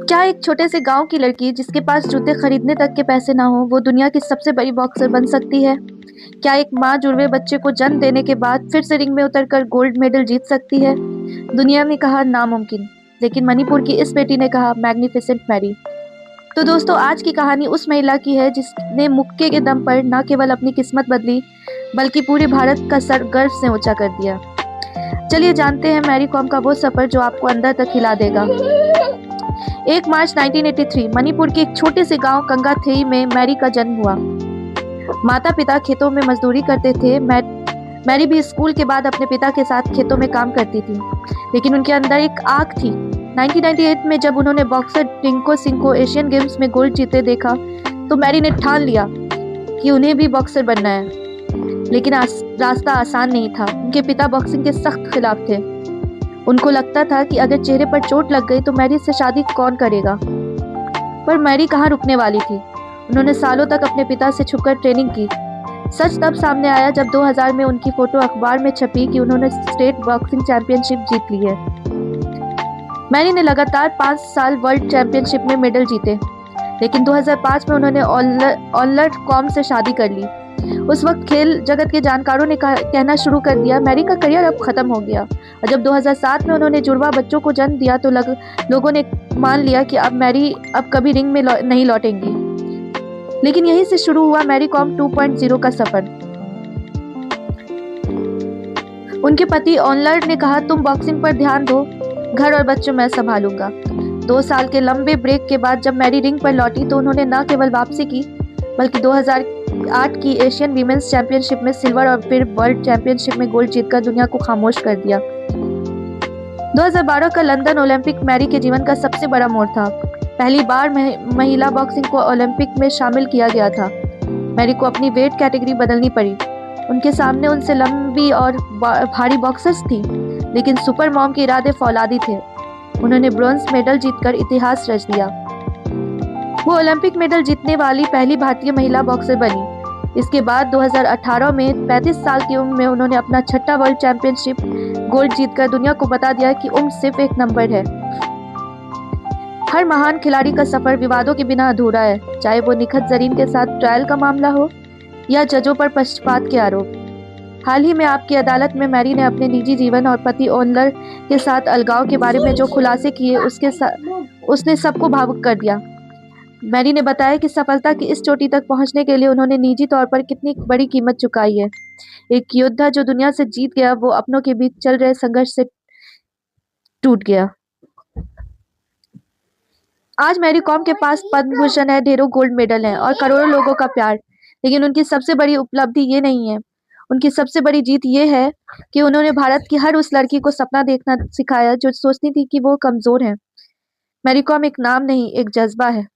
क्या एक छोटे से गांव की लड़की जिसके पास जूते खरीदने तक के पैसे ना हो वो दुनिया की सबसे बड़ी बॉक्सर बन सकती है? क्या एक माँ जुड़वे बच्चे को जन्म देने के बाद फिर से रिंग में उतरकर गोल्ड मेडल जीत सकती है? दुनिया ने कहा नामुमकिन, लेकिन मणिपुर की इस बेटी ने कहा मैग्निफिसेंट मैरी। तो दोस्तों, आज की कहानी उस महिला की है जिसने मुक्के के दम पर न केवल अपनी किस्मत बदली बल्कि पूरे भारत का सर गर्व से ऊंचा कर दिया। चलिए जानते हैं मैरी कॉम का वो सफर जो आपको अंदर तक हिला देगा। 1 मार्च 1983 मणिपुर के एक छोटे से गांव कंगाथेई में मैरी का जन्म हुआ। माता पिता खेतों में मजदूरी करते थे। मैरी भी स्कूल के बाद अपने पिता के साथ खेतों में काम करती थी, लेकिन उनके अंदर एक आग थी। 1998 में जब उन्होंने बॉक्सर टिंको सिंह को एशियन गेम्स में गोल्ड जीते देखा तो मैरी ने ठान लिया कि उन्हें भी बॉक्सर बनना है। लेकिन रास्ता आसान नहीं था। उनके पिता बॉक्सिंग के सख्त खिलाफ थे। उनको लगता था कि अगर चेहरे पर चोट लग गई तो मैरी से शादी कौन करेगा। पर मैरी कहाँ रुकने वाली थी। उन्होंने सालों तक अपने पिता से छुपकर ट्रेनिंग की। सच तब सामने आया जब 2000 में उनकी फोटो अखबार में छपी कि उन्होंने स्टेट बॉक्सिंग चैंपियनशिप जीत ली है। मैरी ने लगातार 5 साल वर्ल्ड चैंपियनशिप में मेडल जीते, लेकिन 2005 में उन्होंने ऑलर कॉम से शादी कर ली। उस वक्त खेल जगत के जानकारों ने कहना शुरू कर दिया मैरी का करियर अब खत्म हो गया। और जब 2007 में उन्होंने जुड़वा बच्चों को जन्म दिया तो लोगों ने मान लिया कि अब मैरी अब कभी रिंग में नहीं लौटेंगी। लेकिन यहीं से शुरू हुआ मैरी कॉम 2.0 का सफर। उनके पति ऑनलर ने कहा तुम बॉक्सिंग पर ध्यान दो, घर और बच्चों मैं संभालूंगा। 2 साल के लंबे ब्रेक के बाद जब मैरी रिंग पर लौटी तो उन्होंने न केवल वापसी की बल्कि 2008 की एशियन वीमेंस चैंपियनशिप में सिल्वर और फिर वर्ल्ड चैंपियनशिप में गोल्ड जीतकर दुनिया को खामोश कर दिया। 2012 का लंदन ओलंपिक मैरी के जीवन का सबसे बड़ा मोड़ था। पहली बार महिला बॉक्सिंग को ओलंपिक में शामिल किया गया था। मैरी को अपनी वेट कैटेगरी बदलनी पड़ी। उनके सामने उनसे लंबी और भारी बॉक्सर्स थी, लेकिन सुपर मॉम के इरादे फौलादी थे। उन्होंने ब्रॉन्ज मेडल जीतकर इतिहास रच दिया। वो ओलंपिक मेडल जीतने वाली पहली भारतीय महिला बॉक्सर बनी। इसके बाद 2018 में 35 साल की उम्र में उन्होंने अपना छठा वर्ल्ड चैंपियनशिप गोल्ड जीतकर दुनिया को बता दिया कि उम्र सिर्फ एक नंबर है। हर महान खिलाड़ी का सफर विवादों के बिना अधूरा है, चाहे वो निखत जरीन के साथ ट्रायल का मामला हो या जजों पर पक्षपात के आरोप। हाल ही में आपकी अदालत में मैरी ने अपने निजी जीवन और पति ऑनलर के साथ अलगाव के बारे में जो खुलासे किए उसने सबको भावुक कर दिया। मैरी ने बताया कि सफलता की इस चोटी तक पहुंचने के लिए उन्होंने निजी तौर पर कितनी बड़ी कीमत चुकाई है। एक योद्धा जो दुनिया से जीत गया वो अपनों के बीच चल रहे संघर्ष से टूट गया। आज मैरी कॉम के पास पद्म भूषण है, ढेरों गोल्ड मेडल हैं और करोड़ों लोगों का प्यार। लेकिन उनकी सबसे बड़ी उपलब्धि ये नहीं है। उनकी सबसे बड़ी जीत ये है कि उन्होंने भारत की हर उस लड़की को सपना देखना सिखाया जो सोचती थी कि वो कमजोर है। मैरी कॉम एक नाम नहीं, एक जज्बा है।